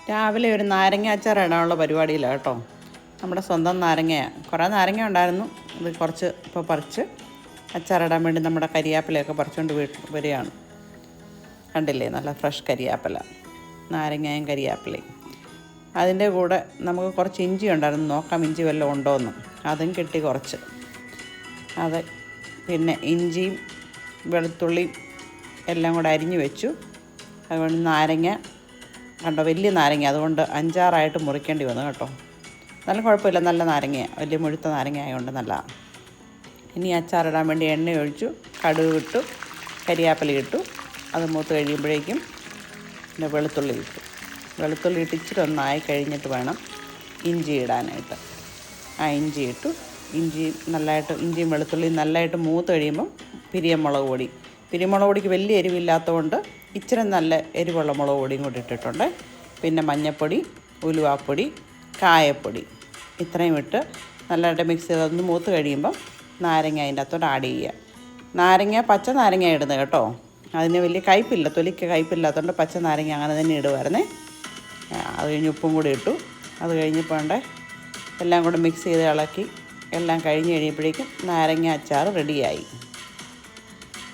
രാവിലെ ഒരു നാരങ്ങ അച്ചാർ ഇടാനുള്ള പരിപാടിയിലാണ് കേട്ടോ. നമ്മുടെ സ്വന്തം നാരങ്ങയാണ്. കുറേ നാരങ്ങ ഉണ്ടായിരുന്നു. ഇത് കുറച്ച് ഇപ്പോൾ പറിച്ച് അച്ചാറിടാൻ വേണ്ടി നമ്മുടെ കരിയാപ്പിലയൊക്കെ പറിച്ചുകൊണ്ട് വരികയാണ്. കണ്ടില്ലേ, നല്ല ഫ്രഷ് കരിയാപ്പില, നാരങ്ങയും കരിയാപ്പിലയും. അതിൻ്റെ കൂടെ നമുക്ക് കുറച്ച് ഇഞ്ചി ഉണ്ടായിരുന്നു. നോക്കാം ഇഞ്ചി വല്ലതും ഉണ്ടോയെന്ന്. അതും കിട്ടി കുറച്ച്. അത് പിന്നെ ഇഞ്ചിയും വെളുത്തുള്ളിയും എല്ലാം കൂടെ അരിഞ്ഞ് വെച്ചു. അതുകൊണ്ട് നാരങ്ങ കണ്ടോ, വലിയ നാരങ്ങ, അതുകൊണ്ട് 5-6 മുറിക്കേണ്ടി വന്നു കേട്ടോ. നല്ല കുഴപ്പമില്ല, നല്ല നാരങ്ങയാണ്, വലിയ മുഴുത്ത നാരങ്ങ ആയതുകൊണ്ട് നല്ലതാണ്. ഇനി അച്ചാറിടാൻ വേണ്ടി എണ്ണ ഒഴിച്ചു, കടുക് ഇട്ടു, കരിയാപ്പില ഇട്ടു. അത് മൂത്ത് കഴിയുമ്പോഴേക്കും പിന്നെ വെളുത്തുള്ളി ഇട്ടു. വെളുത്തുള്ളി ഇട്ട് ഇച്ചിരി ഒന്നായി കഴിഞ്ഞിട്ട് വേണം ഇഞ്ചി ഇടാനായിട്ട്. ഇഞ്ചി ഇട്ടു. ഇഞ്ചിയും വെളുത്തുള്ളിയും നല്ലതായിട്ട് മൂത്ത് കഴിയുമ്പം പിരിയമുളക് പൊടിക്ക് വലിയ എരിവില്ലാത്തതുകൊണ്ട് ഇച്ചിരി നല്ല എരിവുള്ള മുളക് പൊടിയും കൂടി ഇട്ടിട്ടുണ്ട്. പിന്നെ മഞ്ഞൾപ്പൊടി, ഉലുവാപ്പൊടി, കായപ്പൊടി ഇത്രയും ഇട്ട് നല്ലതായിട്ട് മിക്സ് ചെയ്ത് ഒന്ന് മൂത്ത് കഴിയുമ്പം നാരങ്ങ അതിൻ്റെ അകത്തോട്ട് ആഡ് ചെയ്യുക. പച്ച നാരങ്ങ ഇടുന്നത് കേട്ടോ. അതിന് വലിയ കയ്പില്ല, തൊലിക്ക് കയ്പില്ലാത്തതുകൊണ്ട് പച്ച നാരങ്ങ അങ്ങനെ തന്നെ ഇടുമായിരുന്നേ. അത് കഴിഞ്ഞ് ഉപ്പും കൂടി ഇട്ടു. അത് കഴിഞ്ഞപ്പോൾ എല്ലാം കൂടെ മിക്സ് ചെയ്ത് ഇളക്കി എല്ലാം കഴിഞ്ഞ് കഴിയുമ്പോഴേക്കും നാരങ്ങ അച്ചാർ റെഡിയായി.